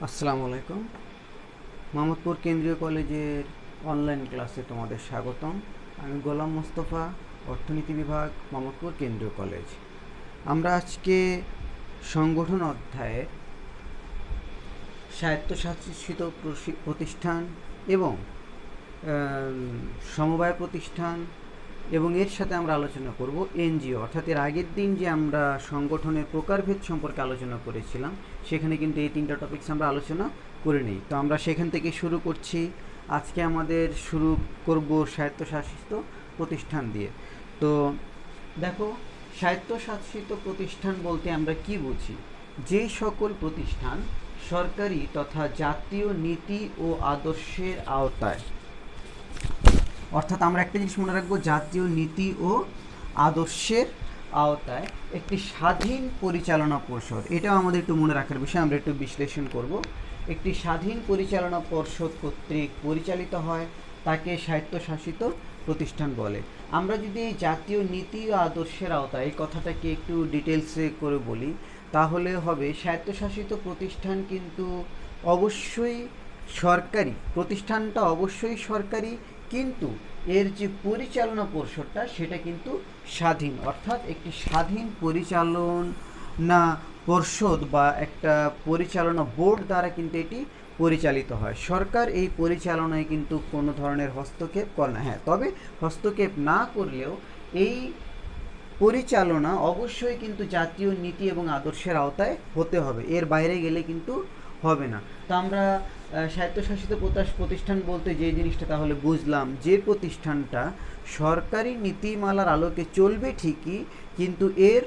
আসসালামু আলাইকুম। মোহাম্মদপুর কেন্দ্রীয় কলেজের অনলাইন ক্লাসে তোমাদের স্বাগতম। আমি গোলাম মোস্তফা, অর্থনীতি বিভাগ, মোহাম্মদপুর কেন্দ্রীয় কলেজ। আমরা আজকে সংগঠন অধ্যায়ে স্বায়ত্তশাসিত প্রতিষ্ঠান এবং সমবায় প্রতিষ্ঠান এবং এর সাথে আমরা আলোচনা করব এনজিও, অর্থাৎ এর আগের দিন যে আমরা সংগঠনের প্রকারভেদ সম্পর্কে আলোচনা করেছিলাম সেখানে কিন্তু এই তিনটা টপিকস আমরা আলোচনা করে নিই। তো আমরা সেখান থেকে শুরু করছি। আজকে আমাদের শুরু করব স্বায়ত্তশাসিত প্রতিষ্ঠান দিয়ে। তো দেখো, স্বায়ত্তশাসিত প্রতিষ্ঠান বলতে আমরা কি বুঝি? যে সকল প্রতিষ্ঠান সরকারি তথা জাতীয় নীতি ও আদর্শের আওতায়, অর্থাৎ আমরা একটা জিনিস মনে রাখবো, জাতীয় নীতি ও আদর্শের আওতায় একটি স্বাধীন পরিচালনা পর্ষদ, এটাও আমাদের একটু মনে রাখার বিষয়, আমরা একটু বিশ্লেষণ করব। একটি স্বাধীন পরিচালনা পর্ষদ কর্তৃক পরিচালিত হয়, তাকে স্বায়ত্তশাসিত প্রতিষ্ঠান বলে। আমরা যদি এই জাতীয় নীতি ও আদর্শের আওতায় এই কথাটাকে একটু ডিটেলসে করে বলি, তাহলে হবে স্বায়ত্তশাসিত প্রতিষ্ঠান কিন্তু অবশ্যই সরকারি, প্রতিষ্ঠানটা অবশ্যই সরকারি, কিন্তু এর যে পরিচালনা পর্ষদটা সেটা কিন্তু স্বাধীন, অর্থাৎ একটি স্বাধীন পরিচালনা পর্ষদ বা একটা পরিচালনা বোর্ড দ্বারা কিন্তু এটি পরিচালিত হয়। সরকার এই পরিচালনায় কিন্তু কোনো ধরনের হস্তক্ষেপ করে না। হ্যাঁ, তবে হস্তক্ষেপ না করলেও এই পরিচালনা অবশ্যই কিন্তু জাতীয় নীতি এবং আদর্শের আওতায় হতে হবে, এর বাইরে গেলে কিন্তু হবে না। তো আমরা স্বায়ত্তশাসিত প্রতিষ্ঠান বলতে যে জিনিসটা তাহলে বুঝলাম, যে প্রতিষ্ঠানটা সরকারি নীতিমালার আলোকে চলবে ঠিকই, কিন্তু এর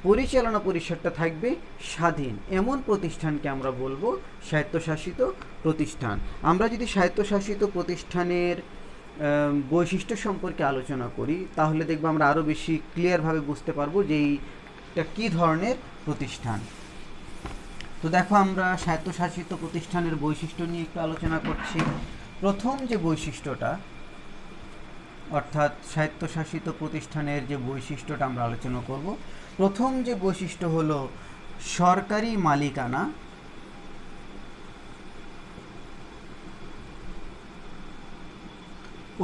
পরিচালনা পরিষদটা থাকবে স্বাধীন, এমন প্রতিষ্ঠানকে আমরা বলবো স্বায়ত্তশাসিত প্রতিষ্ঠান। আমরা যদি স্বায়ত্তশাসিত প্রতিষ্ঠানের বৈশিষ্ট্য সম্পর্কে আলোচনা করি, তাহলে দেখবো আমরা আরও বেশি ক্লিয়ারভাবে বুঝতে পারবো যে এইটা কী ধরনের প্রতিষ্ঠান। তো দেখো, আমরা স্বায়ত্তশাসিত প্রতিষ্ঠানের বৈশিষ্ট্য নিয়ে একটু আলোচনা করছি। প্রথম যে বৈশিষ্ট্যটা, অর্থাৎ স্বায়ত্তশাসিত প্রতিষ্ঠানের যে বৈশিষ্ট্যটা আমরা আলোচনা করব, প্রথম যে বৈশিষ্ট্য হলো সরকারি মালিকানা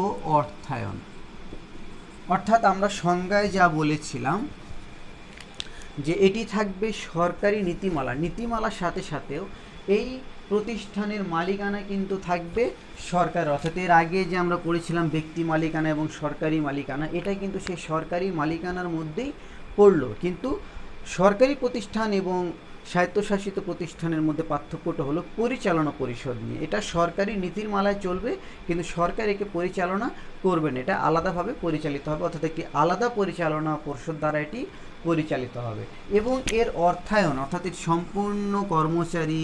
ও অর্থায়ন। অর্থাৎ আমরা সংজ্ঞায় যা বলেছিলাম যে এটি থাকবে সরকারি নীতিমালার সাথে সাথেও এই প্রতিষ্ঠানের মালিকানা কিন্তু থাকবে সরকার, অর্থাৎ এর আগে যে আমরা পড়েছিলাম ব্যক্তি মালিকানা এবং সরকারি মালিকানা, এটা কিন্তু সেই সরকারি মালিকানার মধ্যেই পড়লো। কিন্তু সরকারি প্রতিষ্ঠান এবং স্বায়ত্তশাসিত প্রতিষ্ঠানের মধ্যে পার্থক্যটা হলো পরিচালনা পরিষদ নিয়ে। এটা সরকারি নীতির মালায় চলবে, কিন্তু সরকার একে পরিচালনা করবে না, এটা আলাদাভাবে পরিচালিত হবে, অর্থাৎ একটি আলাদা পরিচালনা পর্ষদ দ্বারা এটি পরিচালিত হবে। এবং এর অর্থায়ন, অর্থাৎ এর সম্পূর্ণ কর্মচারী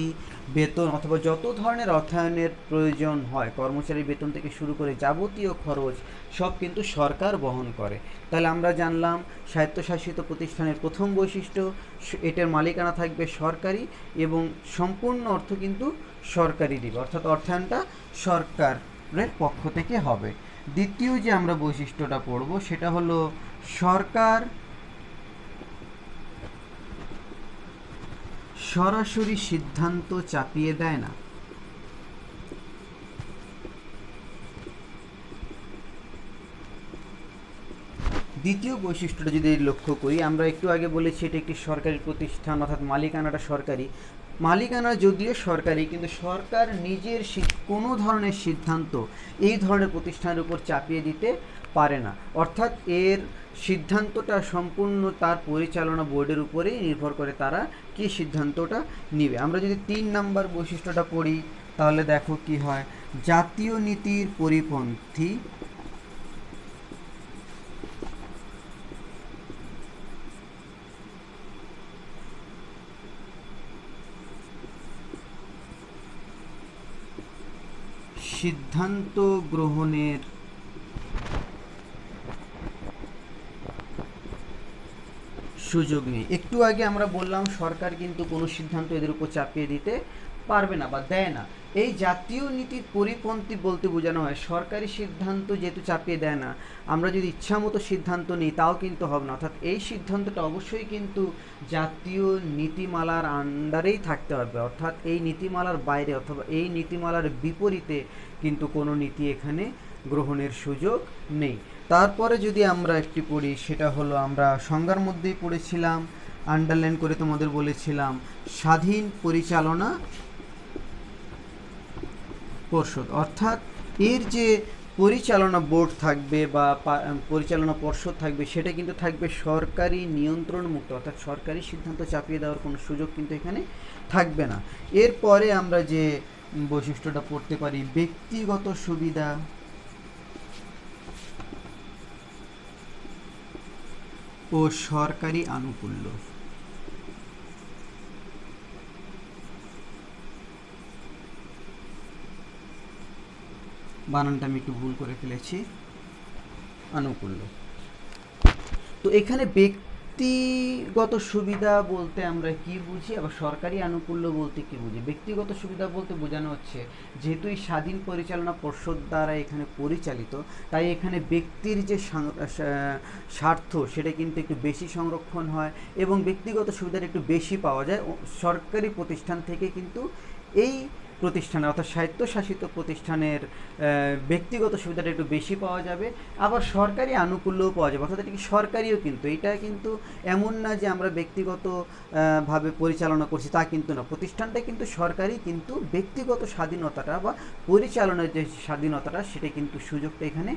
বেতন অথবা যত ধরনের অর্থায়নের প্রয়োজন হয়, কর্মচারী বেতন থেকে শুরু করে যাবতীয় খরচ সব কিন্তু সরকার বহন করে। তাহলে আমরা জানলাম স্বায়ত্তশাসিত প্রতিষ্ঠানের প্রথম বৈশিষ্ট্য, এটার মালিকানা থাকবে সরকারি এবং সম্পূর্ণ অর্থ কিন্তু সরকারই দিবে, অর্থাৎ অর্থায়নটা সরকারের পক্ষ থেকে হবে। দ্বিতীয় যে আমরা বৈশিষ্ট্যটা পড়ব সেটা হলো সরকার সরাসরি সিদ্ধান্ত চাপিয়ে দেয় না। দ্বিতীয় বৈশিষ্ট্যটা যদি লক্ষ্য করি, আমরা একটু আগে বলেছি এটা একটি সরকারি প্রতিষ্ঠান, অর্থাৎ মালিকানাটা সরকারি। মালিকানা যদিও সরকারি, কিন্তু সরকার নিজের কোনো ধরনের সিদ্ধান্ত এই ধরনের প্রতিষ্ঠানের উপর চাপিয়ে দিতে পারে না, অর্থাৎ এর সিদ্ধান্তটা সম্পূর্ণ তার পরিচালনা বোর্ডের উপরেই নির্ভর করে তারা কী সিদ্ধান্তটা নেবে। আমরা যদি 3 নম্বর বৈশিষ্ট্যটা পড়ি, তাহলে দেখো কি হয়, জাতীয় নীতির পরিপন্থী সিদ্ধান্ত গ্রহণের সুযোগ নেই। একটু আগে আমরা বললাম সরকার কিন্তু কোনো সিদ্ধান্ত এদের উপর চাপিয়ে দিতে পারবে না বা দেয় না। এই জাতীয় নীতির পরিপন্থী বলতে বোঝানো হয় সরকারি সিদ্ধান্ত যেহেতু চাপিয়ে দেয় না, আমরা যদি ইচ্ছামতো সিদ্ধান্ত নিই তাও কিন্তু হবে না। অর্থাৎ এই সিদ্ধান্তটা অবশ্যই কিন্তু জাতীয় নীতিমালার আন্ডারেই থাকতে হবে, অর্থাৎ এই নীতিমালার বাইরে অথবা এই নীতিমালার বিপরীতে কিন্তু কোনো নীতি এখানে গ্রহণের সুযোগ নেই। তারপরে যদি আমরা একটি পড়ি, সেটা হলো আমরা সংজ্ঞার মধ্যেই পড়েছিলাম, আন্ডারলাইন করে তোমাদের বলেছিলাম, স্বাধীন পরিচালনা পর্ষদ। অর্থাৎ এর যে পরিচালনা বোর্ড থাকবে বা পরিচালনা পর্ষদ থাকবে, সেটা কিন্তু থাকবে সরকারি নিয়ন্ত্রণ মুক্ত, অর্থাৎ সরকারি সিদ্ধান্ত চাপিয়ে দেওয়ার কোনো সুযোগ কিন্তু এখানে থাকবে না। এরপরে আমরা যে বৈশিষ্ট্যটা পড়তে পারি, ব্যক্তিগত সুবিধা ও সরকারি আনুকূল্য। বানানটা আমি একটু ভুল করে ফেলেছি, আনুকূল্য। তো এখানে ব্যক্তিগত সুবিধা বলতে আমরা কি বুঝি, আবার সরকারি আনুকূল্য বলতে কি বুঝি? ব্যক্তিগত সুবিধা বলতে বোঝানো হচ্ছে যেহেতু এই স্বাধীন পরিচালনা পর্ষদ দ্বারা এখানে পরিচালিত, তাই এখানে ব্যক্তির যে স্বার্থ সেটা কিন্তু একটু বেশি সংরক্ষণ হয় এবং ব্যক্তিগত সুবিধাটা একটু বেশি পাওয়া যায় সরকারি প্রতিষ্ঠান থেকে। কিন্তু এই প্রতিষ্ঠানে অর্থাৎ স্বায়ত্তশাসিত প্রতিষ্ঠানের ব্যক্তিগত সুবিধাটা একটু বেশি পাওয়া যাবে, আবার সরকারি আনুকূল্যও পাওয়া যাবে। অর্থাৎ এটা কি সরকারিও, কিন্তু এটা কিন্তু এমন না যে আমরা ব্যক্তিগত ভাবে পরিচালনা করছি, তা কিন্তু না। প্রতিষ্ঠানটা কিন্তু সরকারি, কিন্তু ব্যক্তিগত স্বাধীনতাটা বা পরিচালনার যে স্বাধীনতাটা সেটা কিন্তু সুযোগটা এখানে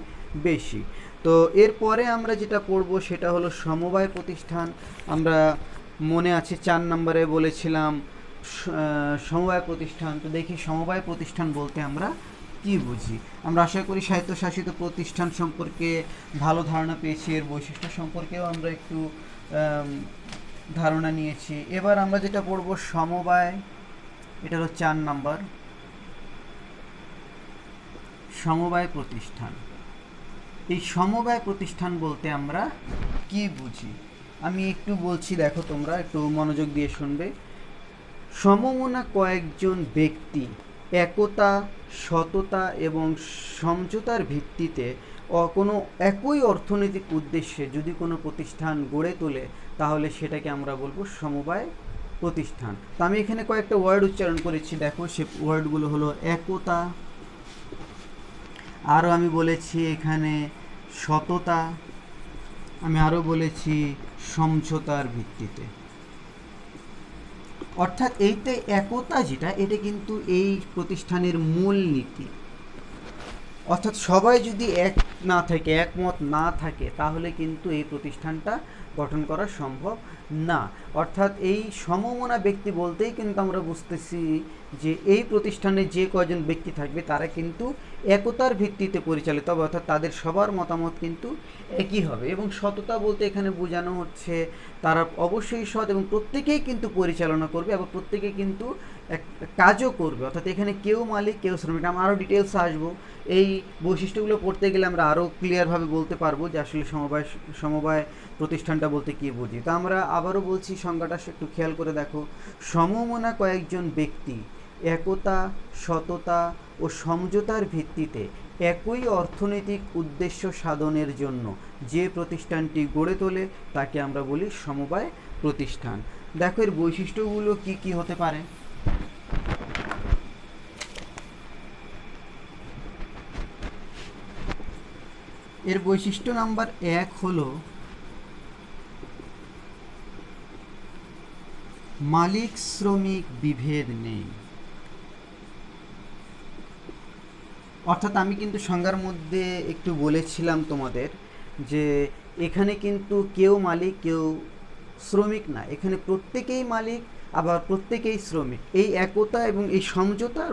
বেশি। তো এরপরে আমরা যেটা পড়ব সেটা হলো সমবায় প্রতিষ্ঠান। আমরা মনে আছে 4 নম্বরে বলেছিলাম সমবায় প্রতিষ্ঠান। তো দেখি সমবায় প্রতিষ্ঠান বলতে আমরা কি বুঝি। আমরা আশা করি স্বায়ত্তশাসিত প্রতিষ্ঠান সম্পর্কে ভালো ধারণা পেয়েছি, এর বৈশিষ্ট্য সম্পর্কেও আমরা একটু ধারণা নিয়েছি। এবার আমরা যেটা পড়ব সমবায়, এটা হলো 4 নাম্বার, সমবায় প্রতিষ্ঠান। এই সমবায় প্রতিষ্ঠান বলতে আমরা কি বুঝি আমি একটু বলছি, দেখো তোমরা একটু মনোযোগ দিয়ে শুনবে। সমমনা কয়েকজন ব্যক্তি একতা, সততা এবং সমঝোতার ভিত্তিতে কোনো একই অর্থনৈতিক উদ্দেশ্যে যদি কোনো প্রতিষ্ঠান গড়ে তোলে, তাহলে সেটাকে আমরা বলবো সমবায় প্রতিষ্ঠান। তো আমি এখানে কয়েকটা ওয়ার্ড উচ্চারণ করেছি, দেখো সে ওয়ার্ডগুলো হলো একতা, আরও আমি বলেছি এখানে সততা, আমি আরও বলেছি সমঝোতার ভিত্তিতে। অর্থাৎ এইটা একতা যেটা, এটা কিন্তু এই প্রতিষ্ঠানের মূল নীতি। অর্থাৎ সবাই যদি এক না থাকে, একমত না থাকে, তাহলে কিন্তু এই প্রতিষ্ঠানটা গঠন করা সম্ভব না। অর্থাৎ এই সমমনা ব্যক্তি বলতেই কিন্তু আমরা বুঝতেছি যে এই প্রতিষ্ঠানে যে কয়জন ব্যক্তি থাকবে তারা কিন্তু একতার ভিত্তিতে পরিচালিত হবে, অর্থাৎ তাদের সবার মতামত কিন্তু একই হবে। এবং সততা বলতে এখানে বোঝানো হচ্ছে তারা অবশ্যই সৎ এবং প্রত্যেকেই কিন্তু পরিচালনা করবে এবং প্রত্যেকেই কিন্তু কাজও করবে। অর্থাৎ এখানে কেউ মালিক কেউ শ্রমিক। আমরা আরও ডিটেলসে আসবো, এই বৈশিষ্ট্যগুলো পড়তে গেলে আমরা আরও ক্লিয়ারভাবে বলতে পারবো যে আসলে সমবায় প্রতিষ্ঠানটা বলতে কী বুঝি। তা আমরা আবারও বলছি, সংজ্ঞাটা একটু খেয়াল করে দেখো। সমমনা কয়েকজন ব্যক্তি একতা, সততা ও সমঝোতার ভিত্তিতে একই অর্থনৈতিক উদ্দেশ্য সাধনের জন্য যে প্রতিষ্ঠানটি গড়ে তোলে তাকে আমরা বলি সমবায় প্রতিষ্ঠান। দেখো এর বৈশিষ্ট্যগুলো কি কি হতে পারে। এর বৈশিষ্ট্য নাম্বার 1 হলো মালিক শ্রমিক বিভেদ নেই। অর্থাৎ আমি কিন্তু সংজ্ঞার মধ্যে একটু বলেছিলাম তোমাদের যে এখানে কিন্তু কেউ মালিক কেউ শ্রমিক না, এখানে প্রত্যেকেই মালিক আবার প্রত্যেকেই শ্রমিক। এই একতা এবং এই সমঝোতা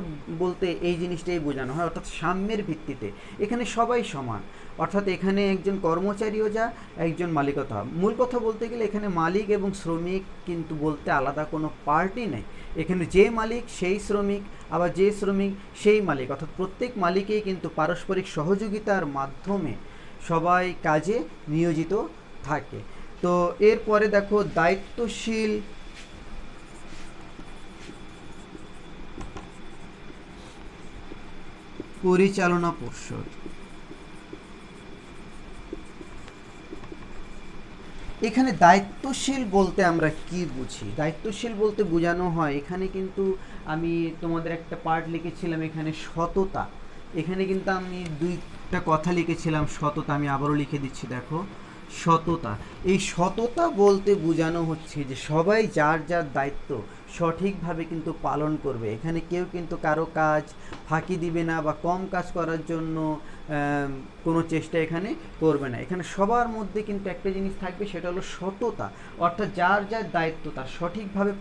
বলতে এই জিনিসটাই বোঝানো হয়, অর্থাৎ সাম্যের ভিত্তিতে এখানে সবাই সমান। অর্থাৎ এখানে একজন কর্মচারীও যা, একজন মালিকও তা। মূল কথা বলতে গেলে এখানে মালিক এবং শ্রমিক কিন্তু বলতে আলাদা কোনো পার্টি নেই। এখানে যে মালিক সেই শ্রমিক, আবার যে শ্রমিক সেই মালিক, অর্থাৎ প্রত্যেক মালিকেই কিন্তু পারস্পরিক সহযোগিতার মাধ্যমে সবাই কাজে নিয়োজিত থাকে। তো এরপরে দেখো দায়িত্বশীল পরিচালনা পর্ষদ। এখানে দায়িত্বশীল বলতে আমরা কি বুঝি? দায়িত্বশীল বলতে বোঝানো হয়, এখানে কিন্তু আমি তোমাদের একটা পার্ট লিখেছিলাম এখানে সততা, এখানে কিন্তু আমি দুইটা কথা লিখেছিলাম সততা, আমি আবারও লিখে দিচ্ছি দেখো সততা। এই সততা বলতে বোঝানো হচ্ছে যে সবাই যার যার দায়িত্ব সঠিকভাবে কিন্তু পালন করবে। এখানে কেউ কিন্তু কারো কাজ ফাঁকি দিবে না বা কম কাজ করার জন্য কোনো চেষ্টা এখানে করবে না। এখানে সবার মধ্যে কিন্তু একটা জিনিস থাকবে, সেটা হলো সততা, অর্থাৎ যার যার দায়িত্ব তার সঠিকভাবে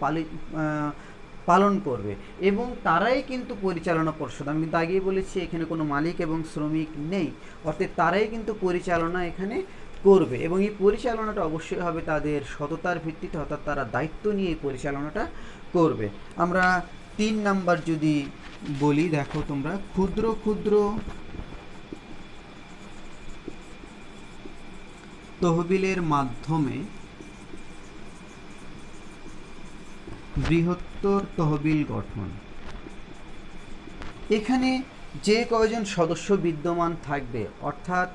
পালন করবে এবং তারাই কিন্তু পরিচালনা পর্ষদ। আমি কিন্তু আগেই বলেছি এখানে কোনো মালিক এবং শ্রমিক নেই, অর্থাৎ তারাই কিন্তু পরিচালনা এখানে করবে এবং এই পরিচালনাটা অবশ্যই হবে তাদের সততার ভিত্তিতে, অর্থাৎ তারা দায়িত্ব নিয়ে এই পরিচালনাটা করবে। আমরা 3 নাম্বার যদি বলি, দেখো তোমরা ক্ষুদ্র ক্ষুদ্র তহবিলের মাধ্যমে বৃহত্তর তহবিল গঠন। এখানে যে কয়জন সদস্য বিদ্যমান থাকবে, অর্থাৎ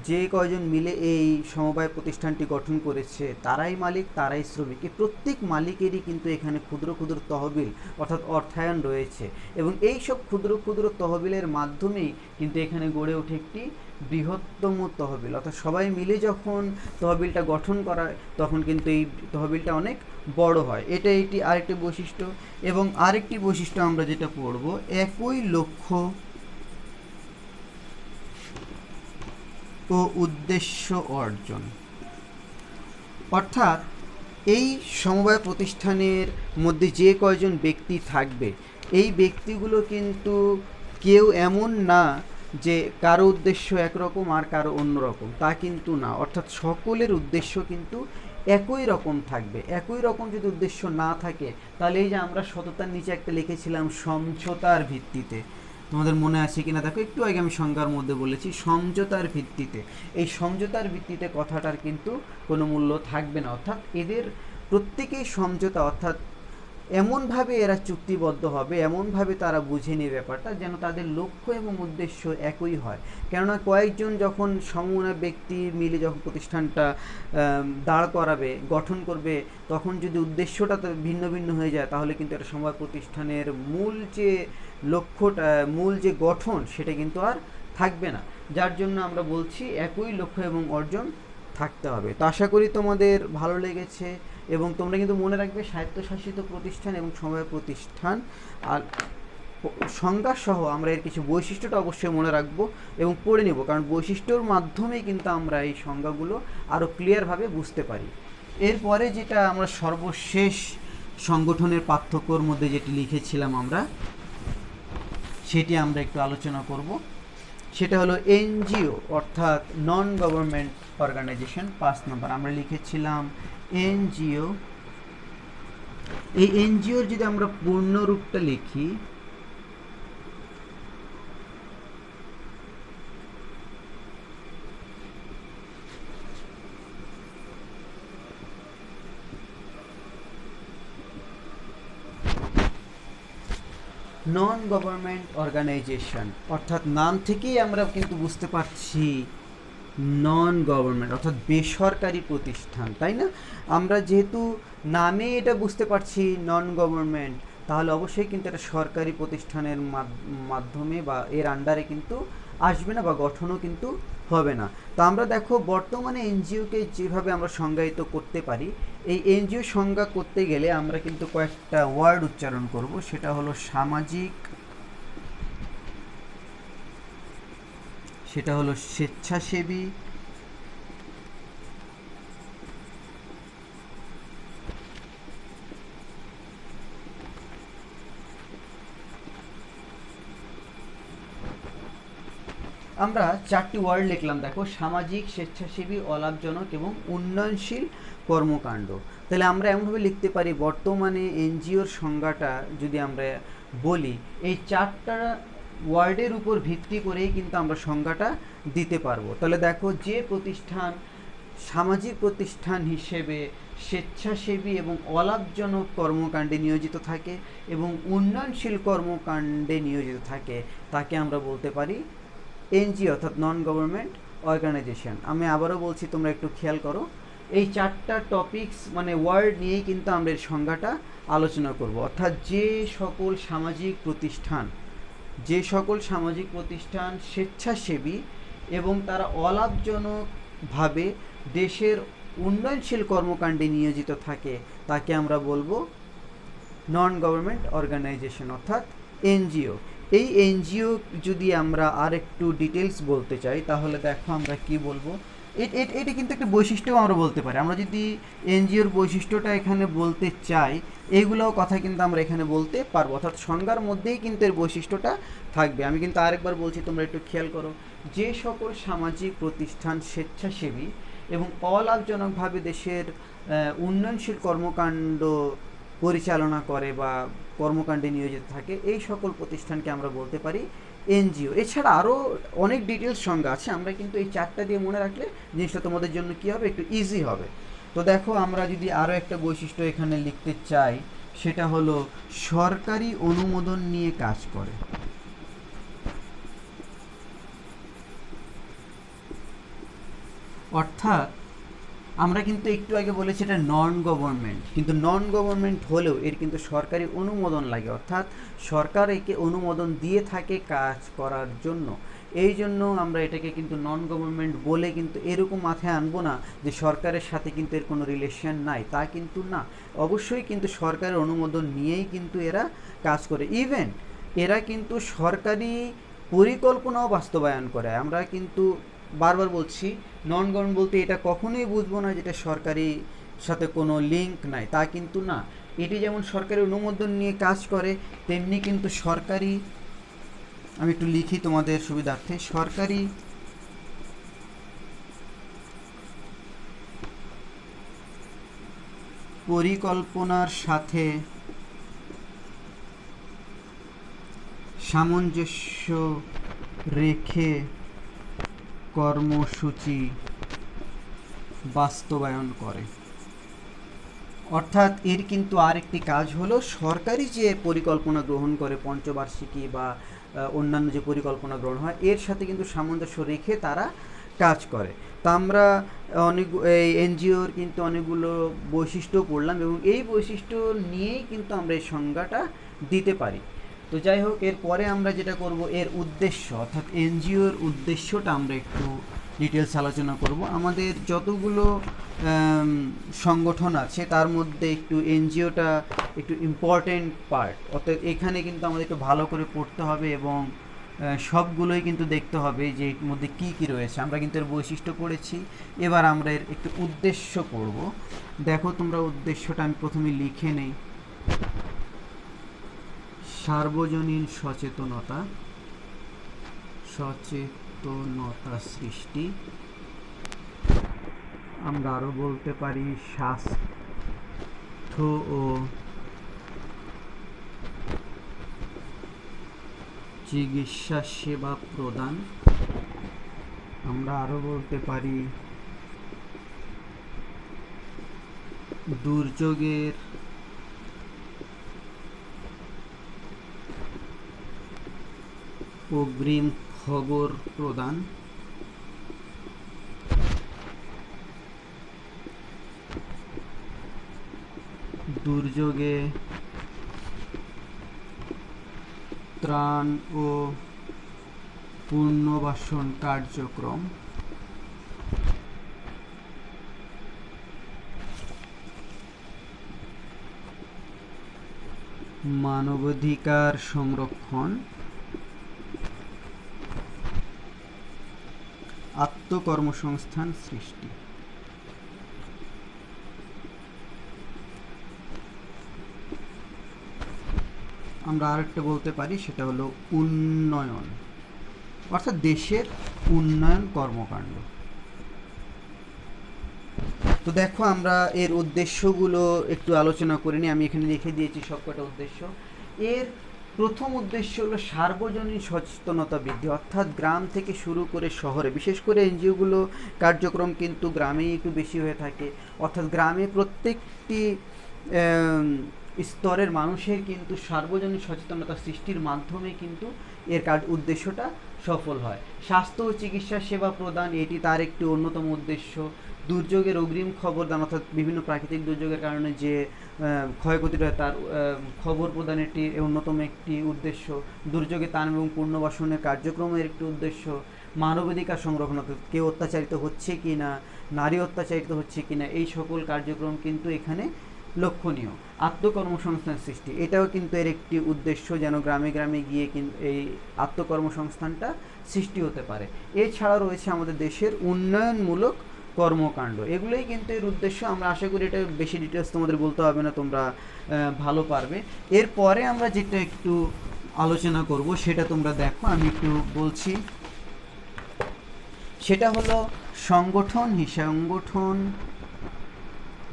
যে কয়জন মিলে এই সমবায় প্রতিষ্ঠানটি গঠন করেছে তারাই মালিক তারাই শ্রমিক, এই প্রত্যেক মালিকেরই কিন্তু এখানে ক্ষুদ্র ক্ষুদ্র তহবিল অর্থাৎ অর্থায়ন রয়েছে এবং এই সব ক্ষুদ্র ক্ষুদ্র তহবিলের মাধ্যমেই কিন্তু এখানে গড়ে ওঠে একটি বৃহত্তম তহবিল। অর্থাৎ সবাই মিলে যখন তহবিলটা গঠন করা তখন কিন্তু এই তহবিলটা অনেক বড় হয়। এটি আরেকটি বৈশিষ্ট্য। এবং আরেকটি বৈশিষ্ট্য আমরা যেটা পড়ব, একই লক্ষ্য ও উদ্দেশ্য অর্জন। অর্থাৎ এই সমবায় প্রতিষ্ঠানের মধ্যে যে কয়জন ব্যক্তি থাকবে এই ব্যক্তিগুলো কিন্তু কেউ এমন না যে কারো উদ্দেশ্য একরকম আর কারো অন্যরকম, তা কিন্তু না। অর্থাৎ সকলের উদ্দেশ্য কিন্তু একই রকম থাকবে। একই রকম যদি উদ্দেশ্য না থাকে তাহলে এই যে আমরা সততার নিচে একটা লিখেছিলাম সমঝোতার ভিত্তিতে, তোমাদের মনে আছে কিনা দেখো, একটু আগে আমি সংজ্ঞার মধ্যে বলেছি সমঝোতার ভিত্তিতে। এই সমঝোতার ভিত্তিতে কথাটার কিন্তু কোনো মূল্য থাকবে না। অর্থাৎ এদের প্রত্যেকেই সমঝোতা, অর্থাৎ এমনভাবে এরা চুক্তিবদ্ধ হবে, এমনভাবে তারা বুঝে নিয়ে ব্যাপারটা যেন তাদের লক্ষ্য এবং উদ্দেশ্য একই হয়। কেননা কয়েকজন যখন সমমনা ব্যক্তি মিলে যখন প্রতিষ্ঠানটা দাঁড় করাবে গঠন করবে তখন যদি উদ্দেশ্যটা ভিন্ন ভিন্ন হয়ে যায় তাহলে কিন্তু এটা সমবায় প্রতিষ্ঠানের মূল যে লক্ষ্যটা মূল যে গঠন সেটা কিন্তু আর থাকবে না। যার জন্য আমরা বলছি একই লক্ষ্য এবং অর্জন থাকতে হবে। তো আশা করি তোমাদের ভালো লেগেছে এবং তোমরা কিন্তু মনে রাখবে স্বায়ত্তশাসিত প্রতিষ্ঠান এবং সমবায় প্রতিষ্ঠান আর সংজ্ঞা সহ আমরা এর কিছু বৈশিষ্ট্যটা অবশ্যই মনে রাখবো এবং পড়ে নেব, কারণ বৈশিষ্ট্যর মাধ্যমেই কিন্তু আমরা এই সংজ্ঞাগুলো আরও ক্লিয়ারভাবে বুঝতে পারি। এরপরে যেটা আমরা সর্বশেষ সংগঠনের পার্থক্যর মধ্যে যেটি লিখেছিলাম আমরা সেটি আমরা একটু আলোচনা করব। সেটা হলো এনজিও অর্থাৎ নন গভর্নমেন্ট অর্গানাইজেশন। 5 নম্বর আমরা লিখেছিলাম এনজিও। এই এনজিওর যদি আমরা পূর্ণ রূপটা লিখি, নন গভর্নমেন্ট অর্গানাইজেশন, অর্থাৎ নাম থেকেই আমরা কিন্তু বুঝতে পারছি নন গভর্নমেন্ট অর্থাৎ বেসরকারি প্রতিষ্ঠান, তাই না? আমরা যেহেতু নামে এটা বুঝতে পারছি নন গভর্নমেন্ট, তাহলে অবশ্যই কিন্তু এটা সরকারি প্রতিষ্ঠানের মাধ্যমে বা এর আন্ডারে কিন্তু আসবে না বা গঠনও কিন্তু হবে না। তো আমরা দেখো বর্তমানে এনজিওকে যেভাবে আমরা সংজ্ঞায়িত করতে পারি, এই এনজিও সংজ্ঞা করতে গেলে আমরা কিন্তু কয়েকটা ওয়ার্ড উচ্চারণ করব। সেটা হলো সামাজিক, সেটা হলো স্বেচ্ছাসেবী, আমরা 4টি ওয়ার্ড লিখলাম দেখো, সামাজিক, স্বেচ্ছাসেবী, অলাভজনক এবং উন্নয়নশীল কর্মকাণ্ড। তাহলে আমরা এমনভাবে লিখতে পারি বর্তমানে এনজিওর সংজ্ঞাটা যদি আমরা বলি এই 4টা ওয়ার্ডের উপর ভিত্তি করেই কিন্তু আমরা সংজ্ঞাটা দিতে পারবো। তাহলে দেখো যে প্রতিষ্ঠান সামাজিক প্রতিষ্ঠান হিসেবে স্বেচ্ছাসেবী এবং অলাভজনক কর্মকাণ্ডে নিয়োজিত থাকে এবং উন্নয়নশীল কর্মকাণ্ডে নিয়োজিত থাকে, তাকে আমরা বলতে পারি এনজিও অর্থাৎ নন গভর্নমেন্ট অর্গানাইজেশন। আমি আবারও বলছি, তোমরা একটু খেয়াল করো, এই চারটা টপিকস মানে ওয়ার্ড নিয়েই কিন্তু আমরা এর সংজ্ঞাটা আলোচনা করব। অর্থাৎ যে সকল সামাজিক প্রতিষ্ঠান স্বেচ্ছাসেবী এবং তারা অলাভজনকভাবে দেশের উন্নয়নশীল কর্মকাণ্ডে নিয়োজিত থাকে, তাকে আমরা বলবো নন গভর্নমেন্ট অর্গানাইজেশন অর্থাৎ এনজিও। এই এনজিও যদি আমরা আর একটু ডিটেলস বলতে চাই, তাহলে দেখো আমরা কি বলবো। এটি কিন্তু একটা বৈশিষ্ট্যও আমরা বলতে পারি। আমরা যদি এনজিওর বৈশিষ্ট্যটা এখানে বলতে চাই, এইগুলোও কথা কিন্তু আমরা এখানে বলতে পারবো, অর্থাৎ সংজ্ঞার মধ্যেই কিন্তু এর বৈশিষ্ট্যটা থাকবে। আমি কিন্তু আরেকবার বলছি, তোমরা একটু খেয়াল করো, যে সকল সামাজিক প্রতিষ্ঠান স্বেচ্ছাসেবী এবং অলাভজনকভাবে দেশের উন্নয়নশীল কর্মকাণ্ড পরিচালনা করে বা কর্মকাণ্ডে নিয়োজিত থাকে, এই সকল প্রতিষ্ঠানকে আমরা বলতে পারি এনজিও। এছাড়া আরও অনেক ডিটেলস সংজ্ঞা আছে, আমরা কিন্তু এই চারটা দিয়ে মনে রাখলে জিনিসটা তোমাদের জন্য কী হবে, একটু ইজি হবে। তো দেখো, আমরা যদি আরও একটা বৈশিষ্ট্য এখানে লিখতে চাই, সেটা হলো সরকারি অনুমোদন নিয়ে কাজ করে। অর্থাৎ আমরা কিন্তু একটু আগে বলেছি এটা নন গভর্নমেন্ট, কিন্তু নন গভর্নমেন্ট হলেও এর কিন্তু সরকারি অনুমোদন লাগে, অর্থাৎ সরকার একে অনুমোদন দিয়ে থাকে কাজ করার জন্য। এই জন্য আমরা এটাকে কিন্তু নন গভর্নমেন্ট বলে কিন্তু এরকম মাথায় আনবো না যে সরকারের সাথে কিন্তু এর কোনো রিলেশন নাই, তা কিন্তু না। অবশ্যই কিন্তু সরকারের অনুমোদন নিয়েই কিন্তু এরা কাজ করে। ইভেন এরা কিন্তু সরকারি পরিকল্পনাও বাস্তবায়ন করে। আমরা কিন্তু বারবার বলছি, নন গভর্নমেন্ট বলতে এটা কখনোই বুঝবো না যেটা সরকারি সাথে কোনো লিঙ্ক নাই, তা কিন্তু না। এটি যেমন সরকারি অনুমোদন নিয়ে কাজ করে, তেমনি কিন্তু সরকারি, আমি একটু লিখি তোমাদের সুবিধার্থে, সরকারি পরিকল্পনার সাথে সামঞ্জস্য রেখে কর্মসূচি বাস্তবায়ন করে। অর্থাৎ এর কিন্তু আরেকটি কাজ হলো, সরকারি যে পরিকল্পনা গ্রহণ করে পঞ্চবার্ষিকী বা অন্যান্য যে পরিকল্পনা গ্রহণ হয়, এর সাথে কিন্তু সামঞ্জস্য রেখে তারা কাজ করে। তা আমরা এই এনজিওর কিন্তু অনেকগুলো বৈশিষ্ট্য পড়লাম এবং এই বৈশিষ্ট্য নিয়েই কিন্তু আমরা এই সংজ্ঞাটা দিতে পারি। তো যাই হোক, এরপরে আমরা যেটা করব, এর উদ্দেশ্য অর্থাৎ এনজিওর উদ্দেশ্যটা আমরা একটু ডিটেলস আলোচনা করব। আমাদের যতগুলো সংগঠন আছে তার মধ্যে একটু এনজিওটা একটু ইম্পর্টেন্ট পার্ট, অর্থাৎ এখানে কিন্তু আমাদের একটু ভালো করে পড়তে হবে এবং সবগুলোই কিন্তু দেখতে হবে যে এর মধ্যে কী কী রয়েছে। আমরা কিন্তু এর বৈশিষ্ট্য পড়েছি, এবার আমরা এর একটু উদ্দেশ্য পড়ব। দেখো তোমরা, উদ্দেশ্যটা আমি প্রথমে লিখে নেই। সার্বজনীন সচেতনতা সৃষ্টি, আমরা আরও বলতে পারি স্বাস্থ্য ও চিকিৎসা সেবা প্রদান, আমরা আরও বলতে পারি দুর্যোগের অগ্রিম খবর প্রদান, দুর্যোগে ত্রাণ ও পুনর্বাসন কার্যক্রম, মানবাধিকার সংরক্ষণ, আত্মকর্মসংস্থান সৃষ্টি। আমরা আরেকটা বলতে পারি, সেটা হলো উন্নয়ন, অর্থাৎ দেশের উন্নয়ন কর্মকাণ্ড। তো দেখো, আমরা এর উদ্দেশ্যগুলো একটু আলোচনা করে নিই। আমি এখানে লিখে দিয়েছি সবকটা উদ্দেশ্য। এর প্রথম উদ্দেশ্য হলো সার্বজনীন সচেতনতা বৃদ্ধি, অর্থাৎ গ্রাম থেকে শুরু করে শহরে, বিশেষ করে এনজিওগুলো কার্যক্রম কিন্তু গ্রামেই একটু বেশি হয়ে থাকে, অর্থাৎ গ্রামে প্রত্যেকটি স্তরের মানুষের কিন্তু সার্বজনীন সচেতনতা সৃষ্টির মাধ্যমে কিন্তু এর উদ্দেশ্যটা সফল হয়। স্বাস্থ্য ও চিকিৎসা সেবা প্রদান এটি তার একটি অন্যতম উদ্দেশ্য। দুর্যোগের অগ্রিম খবর দান, অর্থাৎ বিভিন্ন প্রাকৃতিক দুর্যোগের কারণে যে ক্ষয়ক্ষতি হয় তার খবর প্রদান এটি অন্যতম একটি উদ্দেশ্য। দুর্যোগে ত্রাণ এবং পুনর্বাসনের কার্যক্রমের একটি উদ্দেশ্য। মানবাধিকার সংরক্ষণ, অর্থাৎ কেউ অত্যাচারিত হচ্ছে কি না, নারী অত্যাচারিত হচ্ছে কি না, এই সকল কার্যক্রম কিন্তু এখানে লক্ষণীয়। আত্মকর্মসংস্থান সৃষ্টি এটাও কিন্তু এর একটি উদ্দেশ্য, যেন গ্রামে গ্রামে গিয়ে কিন্তু এই আত্মকর্মসংস্থানটা সৃষ্টি হতে পারে। এছাড়া রয়েছে আমাদের দেশের উন্নয়নমূলক কর্মকাণ্ড, এগুলোই কিন্তু এর উদ্দেশ্য। আমরা আশা করি এটা বেশি ডিটেলস তোমাদের বলতে হবে না, তোমরা ভালো পারবে। এরপরে আমরা যেটা একটু আলোচনা করব সেটা তোমরা দেখো, আমি একটু বলছি। সেটা হলো সংগঠন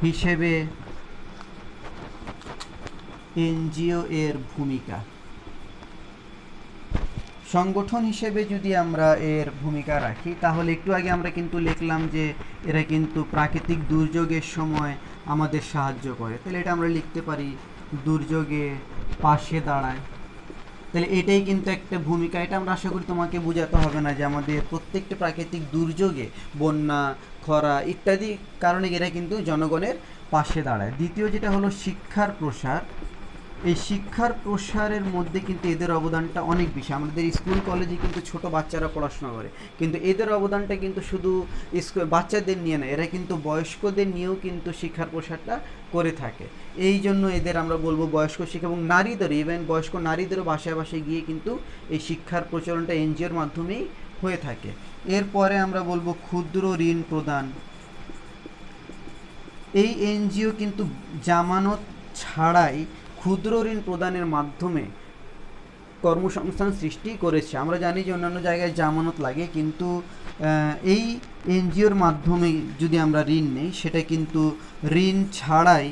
হিসেবে এনজিও এর ভূমিকা। সংগঠন হিসেবে যদি আমরা এর ভূমিকা রাখি, তাহলে একটু আগে আমরা কিন্তু লিখলাম যে এরা কিন্তু প্রাকৃতিক দুর্যোগের সময় আমাদের সাহায্য করে, তাহলে এটা আমরা লিখতে পারি দুর্যোগে পাশে দাঁড়ায়। তাহলে এটাই কিন্তু একটা ভূমিকা। এটা আমরা আশা করি তোমাকে বোঝাতে হবে না যে আমাদের প্রত্যেকটা প্রাকৃতিক দুর্যোগে, বন্যা, খরা ইত্যাদি কারণে এরা কিন্তু জনগণের পাশে দাঁড়ায়। দ্বিতীয় যেটা হলো শিক্ষার প্রসার। এই শিক্ষার প্রসারের মধ্যে কিন্তু এদের অবদানটা অনেক বেশি। আমাদের স্কুল কলেজে কিন্তু ছোট বাচ্চারা পড়াশোনা করে, কিন্তু এদের অবদানটা কিন্তু শুধু বাচ্চাদের নিয়ে না, এরা কিন্তু বয়স্কদের নিয়েও কিন্তু শিক্ষার প্রসারটা করে থাকে। এই জন্য এদের আমরা বলবো বয়স্ক শিক্ষা, এবং নারীদেরও, ইভেন বয়স্ক নারীদেরও বাসায় বাসায় গিয়ে কিন্তু এই শিক্ষার প্রচলনটা এনজিওর মাধ্যমেই হয়ে থাকে। এরপরে আমরা বলবো ক্ষুদ্র ঋণ প্রদান। এই এনজিও কিন্তু জামানত ছাড়াই ক্ষুদ্র ঋণ প্রদানের মাধ্যমে কর্মসংস্থান সৃষ্টি করেছে। আমরা জানি যে অন্যান্য জায়গায় জামানত লাগে, কিন্তু এই এনজিওর মাধ্যমে যদি আমরা ঋণ নেই, সেটা কিন্তু ঋণ ছাড়াই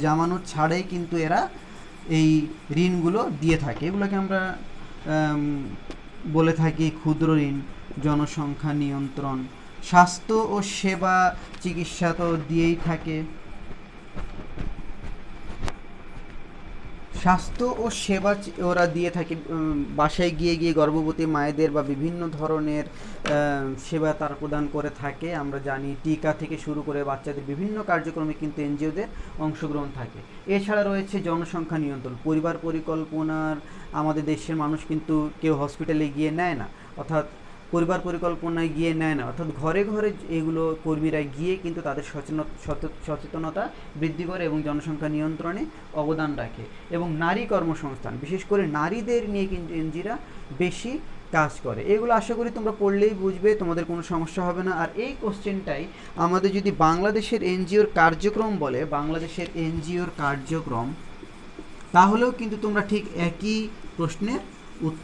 জামানত ছাড়াই কিন্তু এরা এই ঋণগুলো দিয়ে থাকে। এগুলোকে আমরা বলে থাকি ক্ষুদ্র ঋণ। জনসংখ্যা নিয়ন্ত্রণ, স্বাস্থ্য ও সেবা চিকিৎসা তো দিয়েই থাকে। স্বাস্থ্য ও সেবা ওরা দিয়ে থাকে, বাসায় গিয়ে গিয়ে গর্ভবতী মায়েদের বা বিভিন্ন ধরনের সেবা তারা প্রদান করে থাকে। আমরা জানি টিকা থেকে শুরু করে বাচ্চাদের বিভিন্ন কার্যক্রমে কিন্তু এনজিওদের অংশগ্রহণ থাকে। এছাড়া রয়েছে জনসংখ্যা নিয়ন্ত্রণ, পরিবার পরিকল্পনার। আমাদের দেশের মানুষ কিন্তু কেউ হসপিটালে গিয়ে নেয় না, অর্থাৎ পরিবার পরিকল্পনায় গিয়ে নেয় না, অর্থাৎ ঘরে ঘরে এগুলো কর্মীরা গিয়ে কিন্তু তাদের সচেতনতা বৃদ্ধি করে এবং জনসংখ্যা নিয়ন্ত্রণে অবদান রাখে। এবং নারী কর্মসংস্থান, বিশেষ করে নারীদের নিয়ে কিন্তু এনজিওরা বেশি কাজ করে। এগুলো আশা করি তোমরা পড়লেই বুঝবে, তোমাদের কোনো সমস্যা হবে না। আর এই কোশ্চেনটাই আমাদের যদি বাংলাদেশের এনজিওর কার্যক্রম বলে, বাংলাদেশের এনজিওর কার্যক্রম, তাহলেও কিন্তু তোমরা ঠিক একই প্রশ্নের